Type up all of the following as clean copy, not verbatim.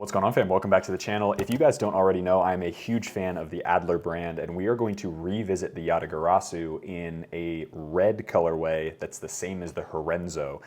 What's going on, fam? Welcome back to the channel. If you guys don't already know, I'm a huge fan of the Adler brand, and we are going to revisit the Yatagarashu in a red colorway that's the same as the Horenzo.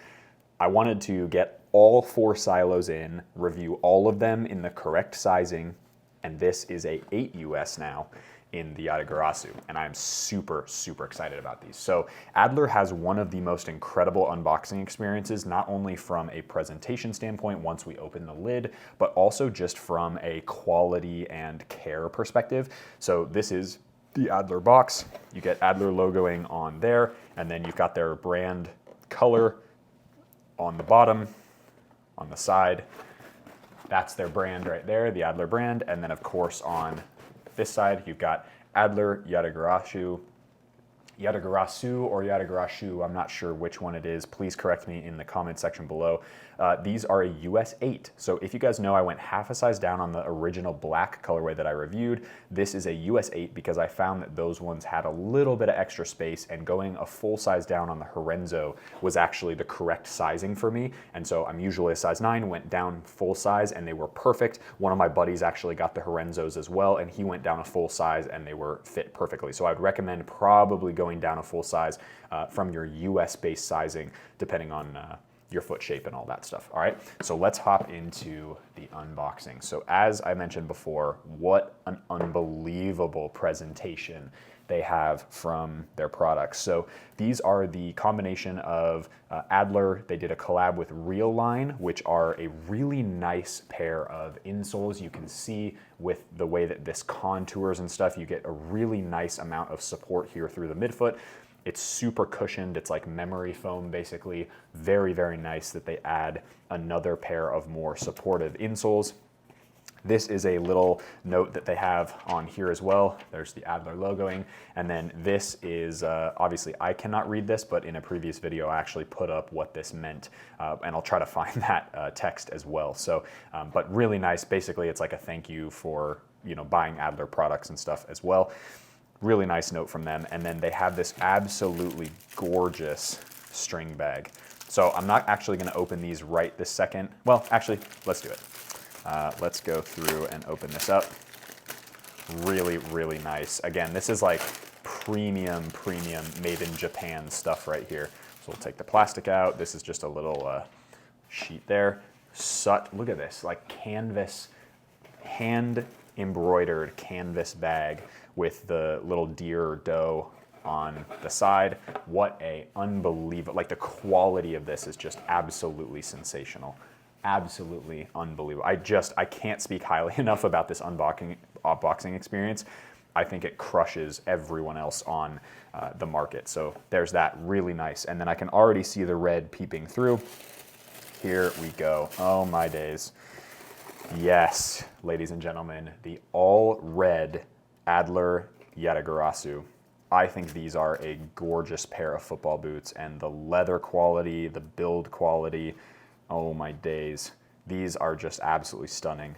I wanted to get all 4 silos in, review all of them in the correct sizing, and this is a 8 US now in the Yatagarashu, and I'm super excited about these. So Adler has one of the most incredible unboxing experiences, not only from a presentation standpoint once we open the lid, but also just from a quality and care perspective. So this is the Adler box. You get Adler logoing on there, and then you've got their brand color on the bottom, on the side. That's their brand right there, the Adler brand, and then of course on this side, you've got Adler Yatagarashu or Yatagarashu, I'm not sure which one it is. Please correct me in the comment section below. These are a US 8. So if you guys know, I went half a size down on the original black colorway that I reviewed. This is a US 8 because I found that those ones had a little bit of extra space, and going a full size down on the Horenzo was actually the correct sizing for me. And so I'm usually a size 9, went down full size and they were perfect. One of my buddies actually got the Horenzos as well, and he went down a full size and they were fit perfectly. So I'd recommend probably going down a full size from your US based sizing, depending on your foot shape and all that stuff. All right, so let's hop into the unboxing. So as I mentioned before, what an unbelievable presentation they have from their products. So these are the combination of Adler. They did a collab with Realline, which are a really nice pair of insoles. You can see with the way that this contours and stuff, you get a really nice amount of support here through the midfoot. It's super cushioned. It's like memory foam, basically. Very nice that they add another pair of more supportive insoles. This is a little note that they have on here as well. There's the Adler logoing. And then this is, obviously I cannot read this, but in a previous video, I actually put up what this meant. And I'll try to find that text as well. So, but really nice. Basically, it's like a thank you for, buying Adler products and stuff as well. Really nice note from them. And then they have this absolutely gorgeous string bag. So I'm not actually gonna open these right this second. Well, actually, let's do it. Let's go through and open this up. Really nice. Again, this is like premium made in Japan stuff right here. So we'll take the plastic out. This is just a little sheet there. Look at this, like canvas, hand embroidered canvas bag with the little deer or doe on the side. What a unbelievable, like the quality of this is just absolutely sensational. Absolutely unbelievable. I can't speak highly enough about this unboxing experience. I think it crushes everyone else on the market. So there's that, really nice. And then I can already see the red peeping through. Here we go. Oh my days. Yes, ladies and gentlemen, the all red Adler Yatagarashu. I think these are a gorgeous pair of football boots, and the leather quality, the build quality, oh my days. These are just absolutely stunning.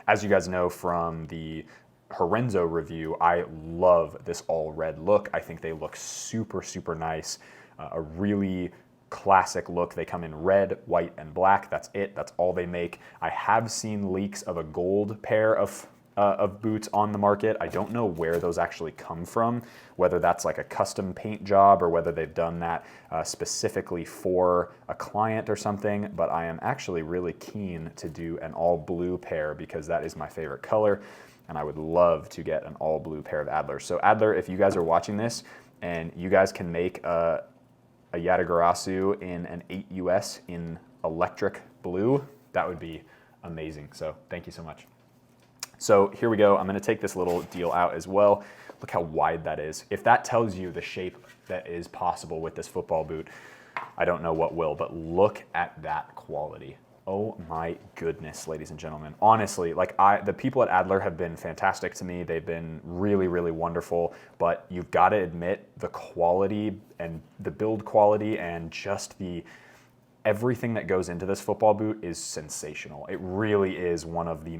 As you guys know from the Horenzo review, I love this all red look. I think they look super nice. A really classic look. They come in red, white, and black. That's it. That's all they make. I have seen leaks of a gold pair of boots on the market. I don't know where those actually come from, whether that's like a custom paint job or whether they've done that specifically for a client or something, but I am actually really keen to do an all blue pair because that is my favorite color, and I would love to get an all blue pair of Adler. So Adler, if you guys are watching this and you guys can make a Yatagarashu in an 8 US in electric blue, that would be amazing. So thank you so much. So here we go. I'm going to take this little deal out as well. Look how wide that is. If that tells you the shape that is possible with this football boot, I don't know what will, but look at that quality. Oh my goodness, ladies and gentlemen. Honestly, like the people at Adler have been fantastic to me. They've been really wonderful, but you've got to admit the quality and the build quality and just everything that goes into this football boot is sensational. It really is one of the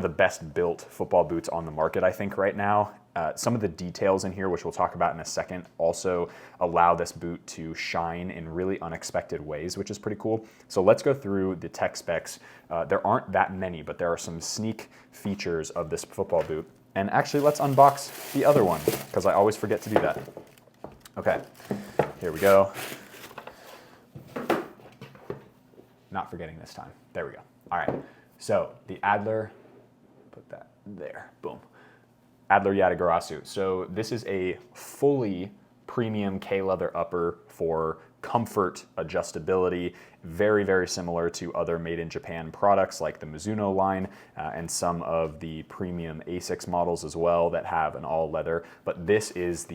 best built football boots on the market, I think, right now. Some of the details in here, which we'll talk about in a second, also allow this boot to shine in really unexpected ways, which is pretty cool. So let's go through the tech specs. There aren't that many, but there are some sneak features of this football boot. And actually, let's unbox the other one, because I always forget to do that. Okay, here we go. Not forgetting this time. There we go. All right, so the Adler, put that there, boom. Adler Yatagarashu. So this is a fully premium K-leather upper for comfort, adjustability, very, very similar to other made in Japan products like the Mizuno line and some of the premium Asics models as well that have an all leather. But this is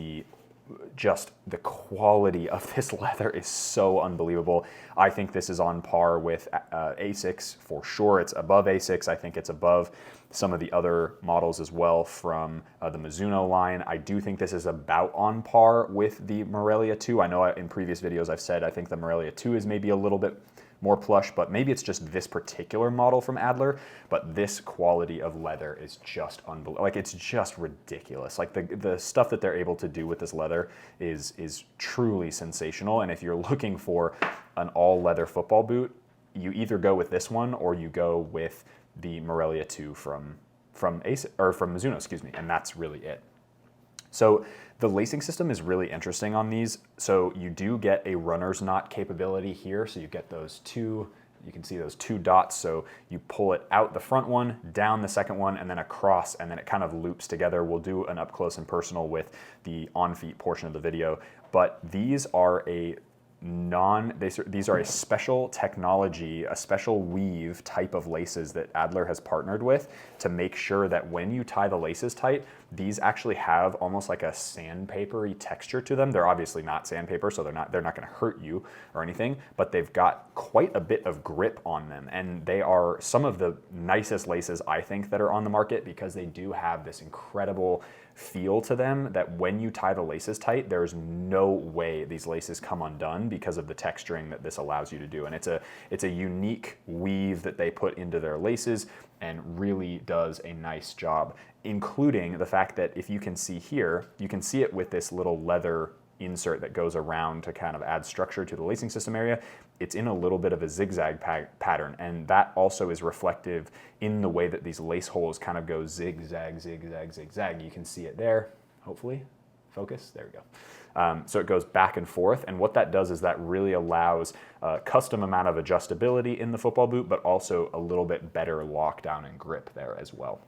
just the quality of this leather is so unbelievable. I think this is on par with Asics for sure. It's above Asics. I think it's above some of the other models as well from the Mizuno line. I do think this is about on par with the Morelia 2. I know in previous videos I've said I think the Morelia 2 is maybe a little bit more plush, but maybe it's just this particular model from Adler. But this quality of leather is just unbelievable. Like, it's just ridiculous. Like the stuff that they're able to do with this leather is truly sensational. And if you're looking for an all leather football boot, you either go with this one or you go with the Morelia 2 from Mizuno, excuse me, and that's really it. So the lacing system is really interesting on these. So you do get a runner's knot capability here. So you get those two, you can see those two dots. So you pull it out the front one, down the second one, and then across, and then it kind of loops together. We'll do an up close and personal with the on-feet portion of the video, but these are these are a special technology, a special weave type of laces that Adler has partnered with to make sure that when you tie the laces tight, these actually have almost like a sandpapery texture to them. They're obviously not sandpaper, so they're not going to hurt you or anything, but they've got quite a bit of grip on them. And they are some of the nicest laces I think that are on the market because they do have this incredible feel to them that when you tie the laces tight, there's no way these laces come undone because of the texturing that this allows you to do. And it's a unique weave that they put into their laces and really does a nice job, including the fact that if you can see here, you can see it with this little leather insert that goes around to kind of add structure to the lacing system area. It's in a little bit of a zigzag pattern, and that also is reflective in the way that these lace holes kind of go zigzag, zigzag, zigzag. You can see it there, hopefully. Focus, there we go. So it goes back and forth, and what that does is that really allows a custom amount of adjustability in the football boot, but also a little bit better lockdown and grip there as well.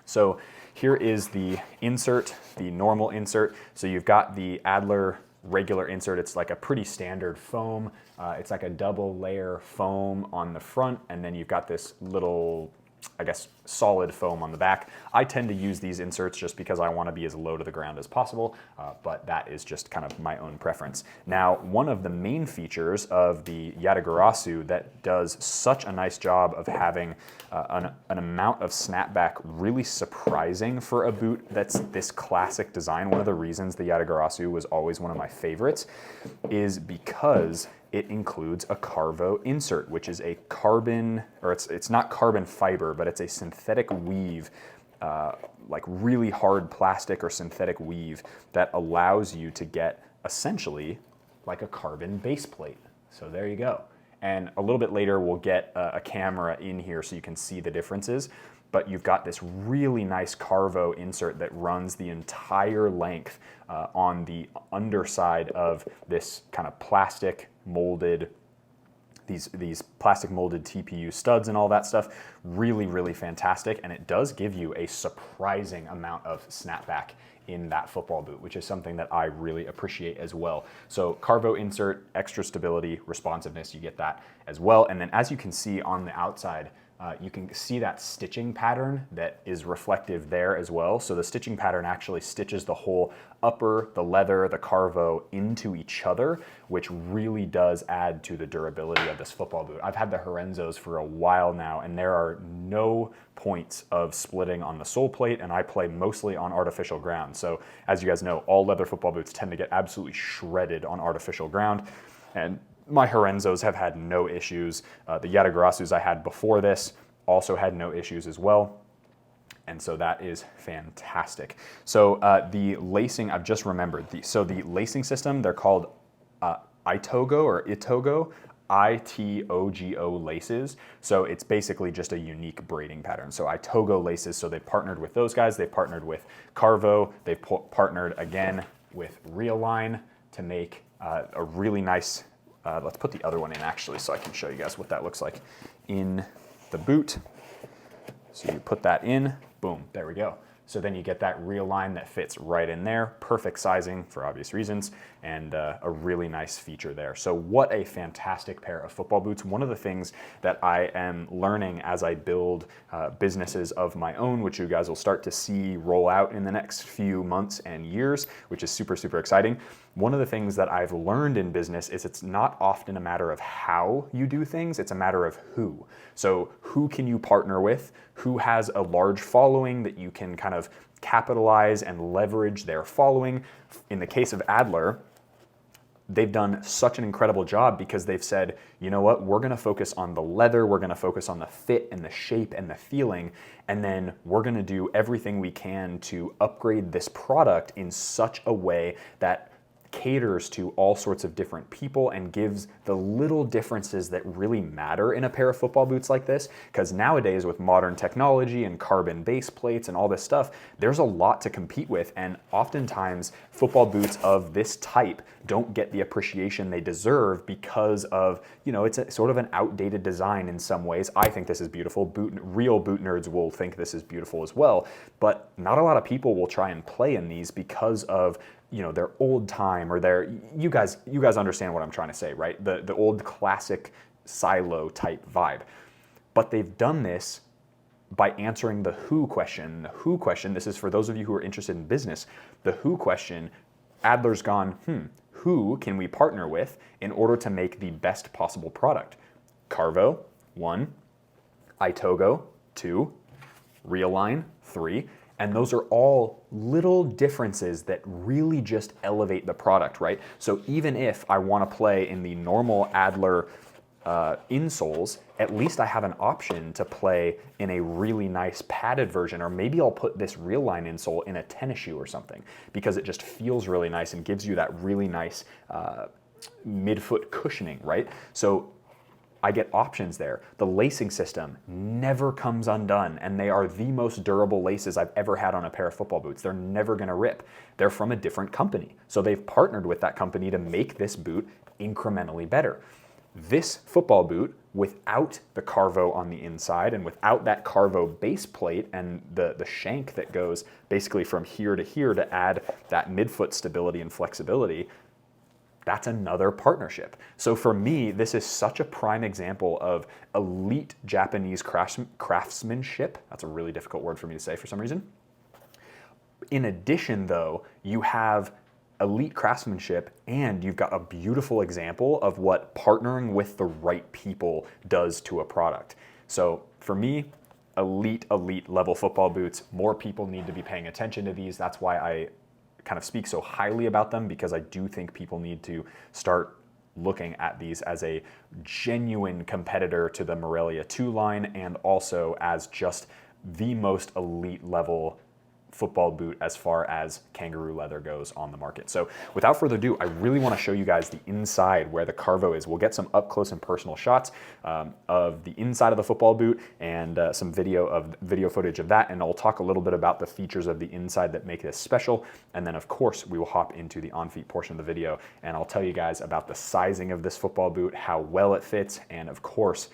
So here is the insert, the normal insert. So you've got the Adler regular insert. It's like a pretty standard foam. It's like a double layer foam on the front, and then you've got this little, I guess, solid foam on the back. I tend to use these inserts just because I want to be as low to the ground as possible, but that is just kind of my own preference. Now, one of the main features of the Yatagarashu that does such a nice job of having an amount of snapback really surprising for a boot that's this classic design, one of the reasons the Yatagarashu was always one of my favorites is because it includes a KaRVO insert, which is a carbon, or it's not carbon fiber, but it's a synthetic weave, like really hard plastic or synthetic weave that allows you to get essentially like a carbon base plate. So there you go. And a little bit later, we'll get a camera in here so you can see the differences. But you've got this really nice KaRVO insert that runs the entire length on the underside of this kind of plastic molded, these plastic molded TPU studs and all that stuff. Really, really fantastic. And it does give you a surprising amount of snapback in that football boot, which is something that I really appreciate as well. So KaRVO insert, extra stability, responsiveness, you get that as well. And then as you can see on the outside, you can see that stitching pattern that is reflective there as well. So the stitching pattern actually stitches the whole upper, the leather, the KaRVO into each other, which really does add to the durability of this football boot. I've had the Horenzos for a while now, and there are no points of splitting on the sole plate, and I play mostly on artificial ground. So as you guys know, all leather football boots tend to get absolutely shredded on artificial ground. And My Horenzos have had no issues. The Yatagarashus I had before this also had no issues as well. And so that is fantastic. So the lacing, I've just remembered. So the lacing system, they're called Itogo or Itogo, Itogo laces. So it's basically just a unique braiding pattern. So Itogo laces, so they partnered with those guys. They partnered with KaRVO. They partnered again with Realign to make a really nice, let's put the other one in actually so I can show you guys what that looks like in the boot. So you put that in, boom, there we go. So then you get that Realign that fits right in there, perfect sizing for obvious reasons, and a really nice feature there. So what a fantastic pair of football boots. One of the things that I am learning as I build businesses of my own, which you guys will start to see roll out in the next few months and years, which is super, super exciting. One of the things that I've learned in business is it's not often a matter of how you do things, it's a matter of who. So who can you partner with? Who has a large following that you can kind of capitalize and leverage their following? In the case of Adler, they've done such an incredible job because they've said, you know what, we're gonna focus on the leather, we're gonna focus on the fit and the shape and the feeling, and then we're gonna do everything we can to upgrade this product in such a way that caters to all sorts of different people and gives the little differences that really matter in a pair of football boots like this. Because nowadays with modern technology and carbon base plates and all this stuff, there's a lot to compete with, and oftentimes football boots of this type don't get the appreciation they deserve because of, you know, it's a sort of an outdated design in some ways. I think this is beautiful. Real boot nerds will think this is beautiful as well, but not a lot of people will try and play in these because of, you know, their old time or their, you guys understand what I'm trying to say, right? The old classic silo type vibe. But they've done this by answering the who question. The who question, this is for those of you who are interested in business, the who question, Adler's gone, who can we partner with in order to make the best possible product? KaRVO, 1, Itogo, 2, Realign, 3, and those are all little differences that really just elevate the product, right? So even if I want to play in the normal Adler insoles, at least I have an option to play in a really nice padded version, or maybe I'll put this Realign insole in a tennis shoe or something because it just feels really nice and gives you that really nice midfoot cushioning, right? So I get options there. The lacing system never comes undone, and they are the most durable laces I've ever had on a pair of football boots. They're never gonna rip. They're from a different company. So they've partnered with that company to make this boot incrementally better. This football boot, without the KaRVO on the inside and without that KaRVO base plate and the shank that goes basically from here to add that midfoot stability and flexibility, that's another partnership. So for me, this is such a prime example of elite Japanese craftsmanship. That's a really difficult word for me to say for some reason. In addition though, you have elite craftsmanship and you've got a beautiful example of what partnering with the right people does to a product. So for me, elite level football boots, more people need to be paying attention to these. That's why I kind of speak so highly about them, because I do think people need to start looking at these as a genuine competitor to the Morelia 2 line and also as just the most elite level football boot as far as kangaroo leather goes on the market. So without further ado, I really want to show you guys the inside where the KaRVO is. We'll get some up close and personal shots of the inside of the football boot and some video footage of that, and I'll talk a little bit about the features of the inside that make this special, and then of course we will hop into the on-feet portion of the video and I'll tell you guys about the sizing of this football boot, how well it fits, and of course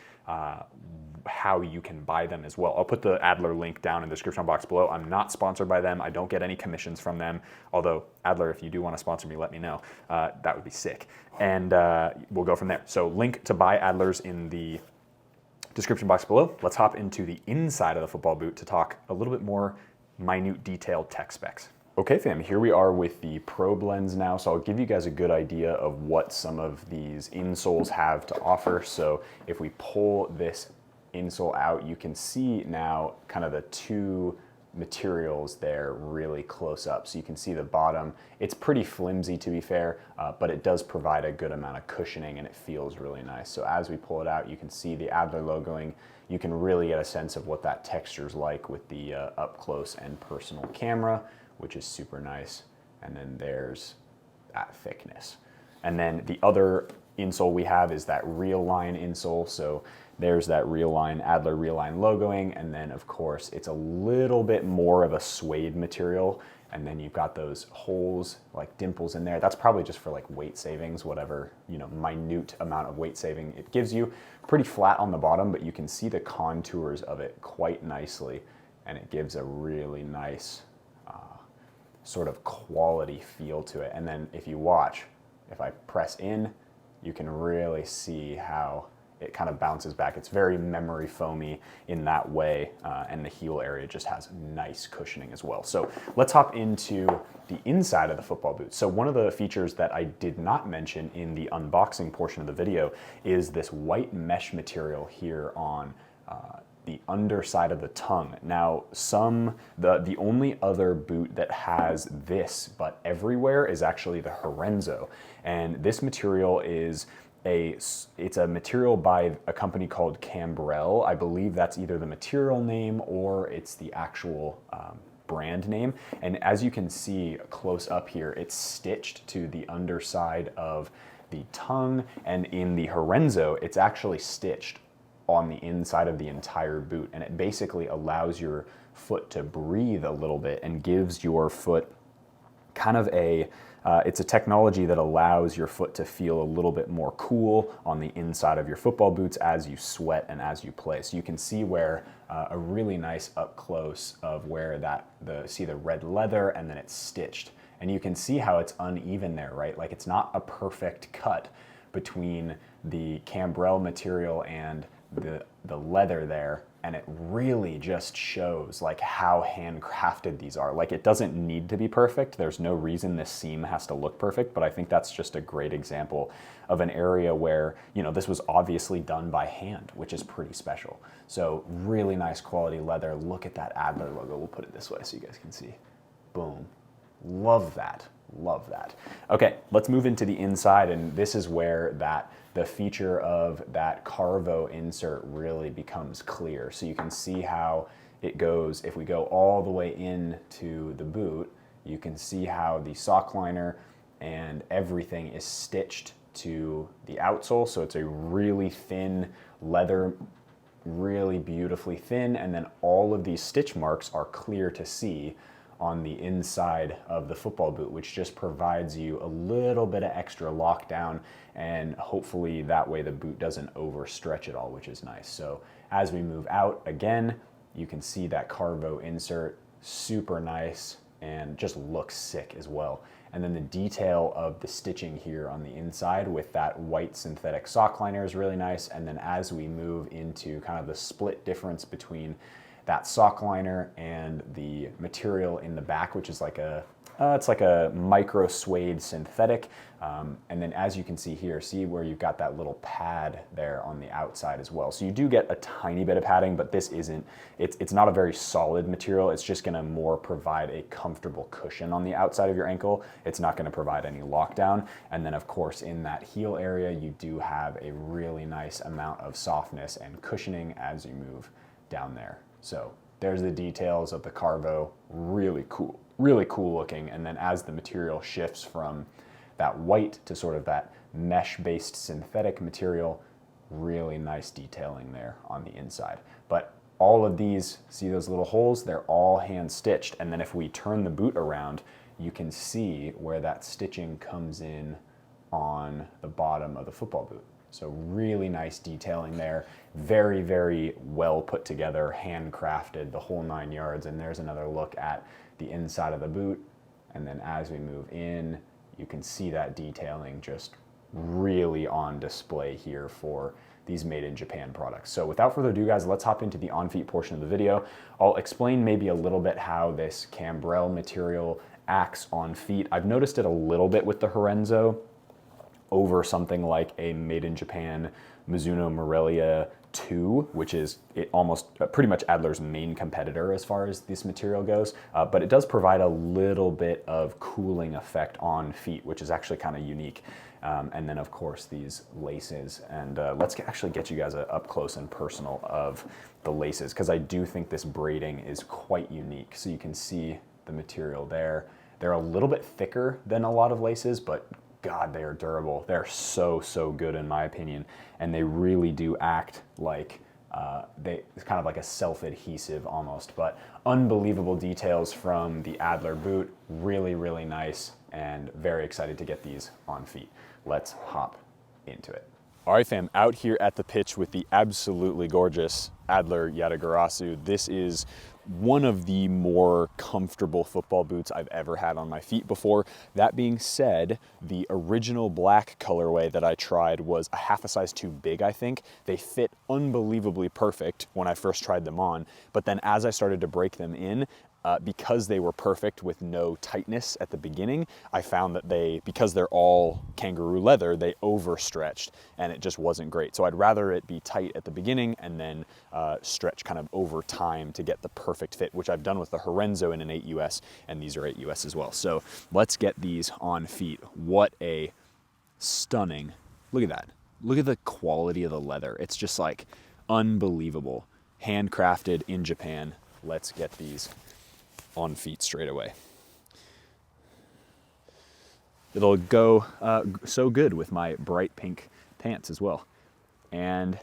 how you can buy them as well. I'll put the Adler link down in the description box below. I'm not sponsored by them. I don't get any commissions from them. Although, Adler, if you do want to sponsor me, let me know. That would be sick. And we'll go from there. So link to buy Adlers in the description box below. Let's hop into the inside of the football boot to talk a little bit more minute detailed tech specs. Okay fam, here we are with the probe lens now, so I'll give you guys a good idea of what some of these insoles have to offer. So if we pull this insole out, you can see now kind of the two materials there really close up. So you can see the bottom. It's pretty flimsy, to be fair, but it does provide a good amount of cushioning and it feels really nice. So as we pull it out, you can see the Adler logoing. You can really get a sense of what that texture's like with the up close and personal camera, which is super nice. And then there's that thickness. And then the other insole we have is that Realline insole. So there's that Realline, Adler Realline logoing. And then of course, it's a little bit more of a suede material. And then you've got those holes, like dimples in there. That's probably just for like weight savings, whatever, you know, minute amount of weight saving it gives you. Pretty flat on the bottom, but you can see the contours of it quite nicely. And it gives a really nice sort of quality feel to it. And then if you watch, if I press in, you can really see how it kind of bounces back. It's very memory foamy in that way, and the heel area just has nice cushioning as well. So let's hop into the inside of the football boot. So one of the features that I did not mention in the unboxing portion of the video is this white mesh material here on the underside of the tongue. Now, the only other boot that has this, but everywhere, is actually the Horenzo. And this material is it's a material by a company called Cambrelle. I believe that's either the material name or it's the actual brand name. And as you can see close up here, it's stitched to the underside of the tongue. And in the Horenzo, it's actually stitched on the inside of the entire boot. And it basically allows your foot to breathe a little bit and gives your foot kind of it's a technology that allows your foot to feel a little bit more cool on the inside of your football boots as you sweat and as you play. So you can see where a really nice up close of where see the red leather, and then it's stitched. And you can see how it's uneven there, right? Like it's not a perfect cut between the Cambrelle material and the leather there, and it really just shows like how handcrafted these are. Like it doesn't need to be perfect. There's no reason this seam has to look perfect, but I think that's just a great example of an area where, you know, this was obviously done by hand, which is pretty special. So really nice quality leather. Look at that Adler logo. We'll put it this way so you guys can see. Boom. Love that. Love that. Okay, let's move into the inside, and this is where the feature of that KaRVO insert really becomes clear. So you can see how it goes. If we go all the way into the boot, you can see how the sock liner and everything is stitched to the outsole. So it's a really thin leather, really beautifully thin, and then all of these stitch marks are clear to see on the inside of the football boot, which just provides you a little bit of extra lockdown, and hopefully that way the boot doesn't overstretch at all, which is nice. So as we move out again, you can see that KaRVO insert, super nice and just looks sick as well. And then the detail of the stitching here on the inside with that white synthetic sock liner is really nice. And then as we move into kind of the split difference between that sock liner and the material in the back, which is like it's like a micro suede synthetic. And then as you can see here, see where you've got that little pad there on the outside as well. So you do get a tiny bit of padding, but this it's not a very solid material. It's just gonna more provide a comfortable cushion on the outside of your ankle. It's not gonna provide any lockdown. And then of course in that heel area, you do have a really nice amount of softness and cushioning as you move down there. So there's the details of the KaRVO, really cool looking. And then as the material shifts from that white to sort of that mesh-based synthetic material, really nice detailing there on the inside. But all of these, see those little holes? They're all hand stitched. And then if we turn the boot around, you can see where that stitching comes in on the bottom of the football boot. So really nice detailing there. Very, very well put together, handcrafted, the whole 9 yards. And there's another look at the inside of the boot. And then as we move in, you can see that detailing just really on display here for these made in Japan products. So without further ado, guys, let's hop into the on-feet portion of the video. I'll explain maybe a little bit how this Cambrelle material acts on feet. I've noticed it a little bit with the Horenzo over something like a made in Japan Mizuno Morelia 2, which is almost pretty much Adler's main competitor as far as this material goes, but it does provide a little bit of cooling effect on feet, which is actually kind of unique. And then of course these laces, and let's actually get you guys up close and personal of the laces, because I do think this braiding is quite unique. So you can see the material there. They're a little bit thicker than a lot of laces, but God, they are durable. They're so, so good in my opinion. And they really do act like, it's kind of like a self-adhesive almost, but unbelievable details from the Adler boot. Really, really nice, and very excited to get these on feet. Let's hop into it. All right, fam, out here at the pitch with the absolutely gorgeous Adler Yatagarashu. This is one of the more comfortable football boots I've ever had on my feet before. That being said, the original black colorway that I tried was a half a size too big, I think. They fit unbelievably perfect when I first tried them on, but then as I started to break them in, because they were perfect with no tightness at the beginning, I found that because they're all kangaroo leather, they overstretched and it just wasn't great. So I'd rather it be tight at the beginning and then stretch kind of over time to get the perfect fit, which I've done with the KaRVO in an 8 US, and these are 8 US as well. So let's get these on feet. What a stunning, look at that. Look at the quality of the leather. It's just like unbelievable. Handcrafted in Japan. Let's get these on feet straight away. It'll go so good with my bright pink pants as well. And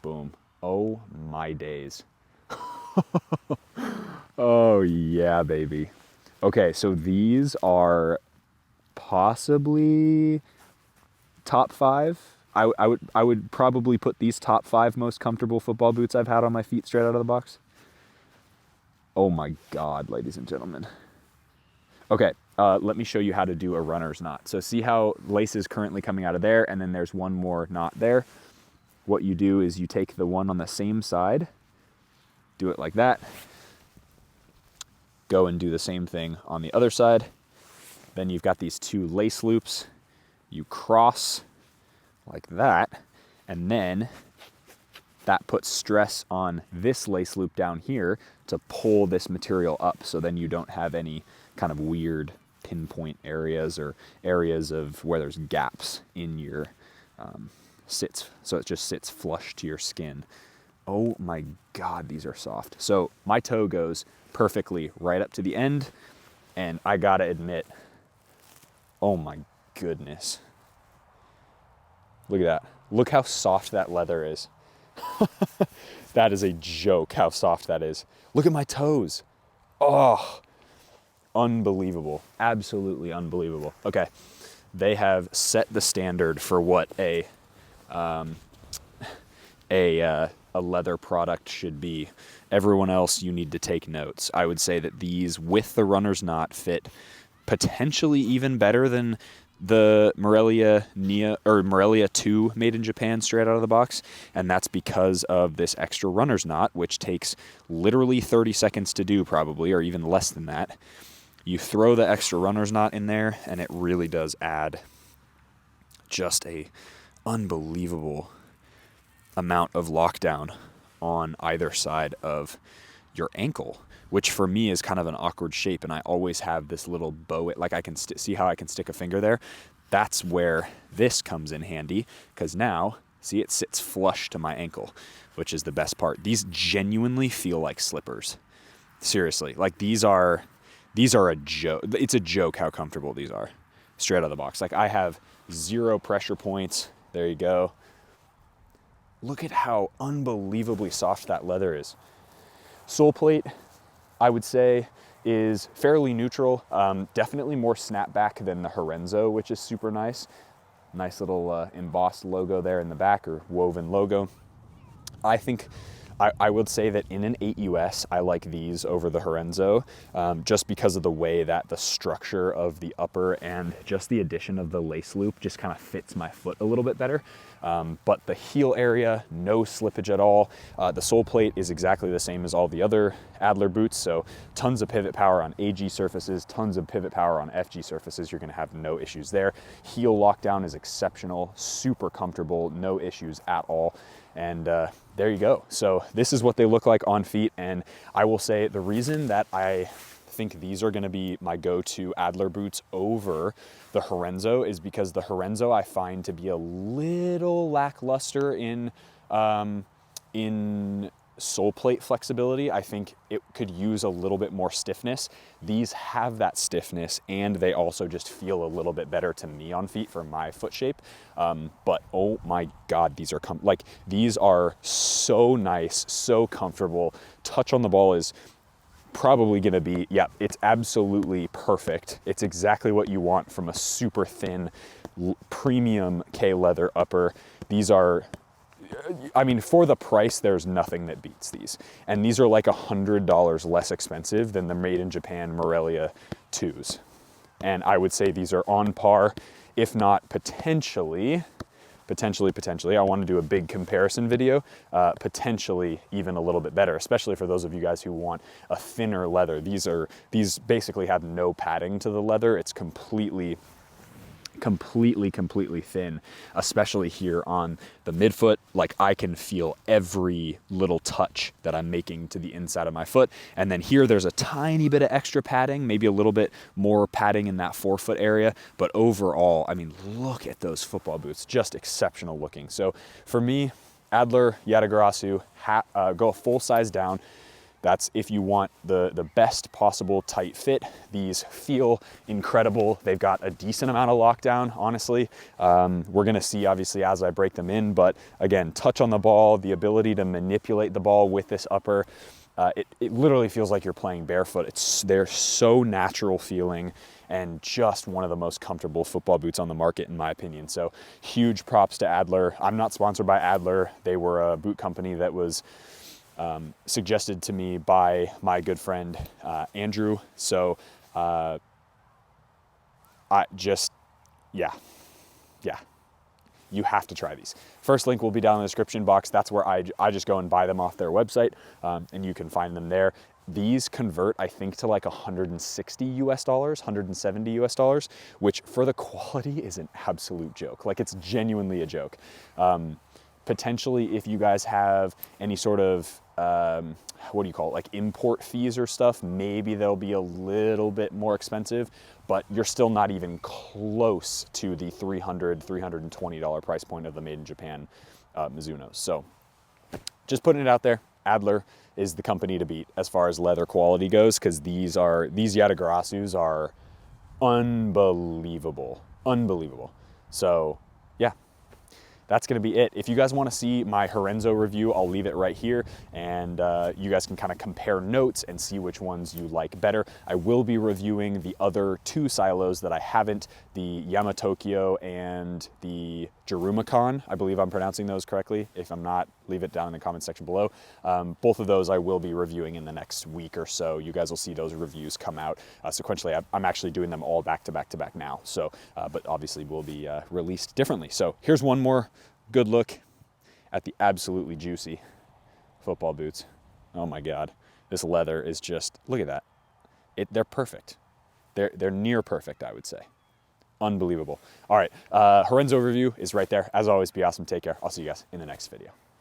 boom. Oh my days. Oh yeah, baby. Okay, so these are possibly top 5. I would probably put these top 5 most comfortable football boots I've had on my feet straight out of the box. Oh my God, ladies and gentlemen. Okay, let me show you how to do a runner's knot. So see how lace is currently coming out of there, and then there's one more knot there. What you do is you take the one on the same side, do it like that, go and do the same thing on the other side. Then you've got these 2 lace loops. You cross like that, and then that puts stress on this lace loop down here to pull this material up, so then you don't have any kind of weird pinpoint areas or areas of where there's gaps in your sits, so it just sits flush to your skin. Oh my God, these are soft. So my toe goes perfectly right up to the end, and I gotta admit, oh my goodness. Look at that. Look how soft that leather is. That is a joke how soft that is. Look at my toes. Oh, unbelievable. Absolutely unbelievable. Okay, they have set the standard for what a leather product should be. Everyone else, you need to take notes. I would say that these with the runner's knot fit potentially even better than the Morelia 2 made in Japan straight out of the box, and that's because of this extra runner's knot, which takes literally 30 seconds to do probably, or even less than that. You throw the extra runner's knot in there, and it really does add just a unbelievable amount of lockdown on either side of your ankle, which for me is kind of an awkward shape, and I always have this little bow, like I can see how I can stick a finger there. That's where this comes in handy, because now, see, it sits flush to my ankle, which is the best part. These genuinely feel like slippers. Seriously, like these are a joke. It's a joke how comfortable these are straight out of the box. Like I have 0 pressure points. There you go. Look at how unbelievably soft that leather is. Sole plate, I would say, is fairly neutral. Definitely more snapback than the KaRVO, which is super nice. Nice little embossed logo there in the back, or woven logo. I think I would say that in an 8 US, I like these over the KaRVO, just because of the way that the structure of the upper and just the addition of the lace loop just kind of fits my foot a little bit better. But the heel area, no slippage at all. The sole plate is exactly the same as all the other Adler boots, so tons of pivot power on AG surfaces, tons of pivot power on FG surfaces. You're gonna have no issues there. Heel lockdown is exceptional, super comfortable, no issues at all. And there you go. So this is what they look like on feet. And I will say the reason that I think these are going to be my go-to Adler boots over the Horenzo is because the Horenzo I find to be a little lackluster in sole plate flexibility. I think it could use a little bit more stiffness. These have that stiffness, and they also just feel a little bit better to me on feet for my foot shape. But oh my God, these are these are so nice, so comfortable. Touch on the ball is probably gonna be, yeah, it's absolutely perfect. It's exactly what you want from a super thin premium K leather upper. These are, I mean, for the price, there's nothing that beats these. And these are like $100 less expensive than the Made in Japan Morelia 2s. And I would say these are on par, if not potentially, I want to do a big comparison video, potentially even a little bit better, especially for those of you guys who want a thinner leather. These basically have no padding to the leather. It's completely thin, especially here on the midfoot. Like, I can feel every little touch that I'm making to the inside of my foot. And then here there's a tiny bit of extra padding, maybe a little bit more padding in that forefoot area. But overall, I mean, look at those football boots, just exceptional looking. So for me, Adler Yatagarashu, go a full size down. That's if you want the best possible tight fit. These feel incredible. They've got a decent amount of lockdown, honestly. We're gonna see, obviously, as I break them in, but again, touch on the ball, the ability to manipulate the ball with this upper, it literally feels like you're playing barefoot. They're so natural feeling and just one of the most comfortable football boots on the market, in my opinion. So huge props to Adler. I'm not sponsored by Adler. They were a boot company that was suggested to me by my good friend Andrew. So I just, yeah, you have to try these. First link will be down in the description box. That's where I just go and buy them off their website, and you can find them there. These convert, I think, to like $160 US, $170 US, which for the quality is an absolute joke. Like, it's genuinely a joke. Potentially, if you guys have any sort of, what do you call it, like import fees or stuff, maybe they'll be a little bit more expensive, but you're still not even close to the $300, $320 price point of the Made in Japan Mizunos. So just putting it out there, Adler is the company to beat as far as leather quality goes, because these Yatagarashus are unbelievable. So yeah, that's gonna be it. If you guys wanna see my Horenzo review, I'll leave it right here, and you guys can kind of compare notes and see which ones you like better. I will be reviewing the other two silos that I haven't, the Yamatokyo and the Jarumakon. I believe I'm pronouncing those correctly. If I'm not, leave it down in the comment section below. Both of those I will be reviewing in the next week or so. You guys will see those reviews come out sequentially. I'm actually doing them all back to back now. So, but obviously will be released differently. So here's one more good look at the absolutely juicy football boots. Oh my God, this leather is just, look at that. They're perfect. They're near perfect, I would say. Unbelievable. All right, Horenzo review is right there. As always, be awesome. Take care. I'll see you guys in the next video.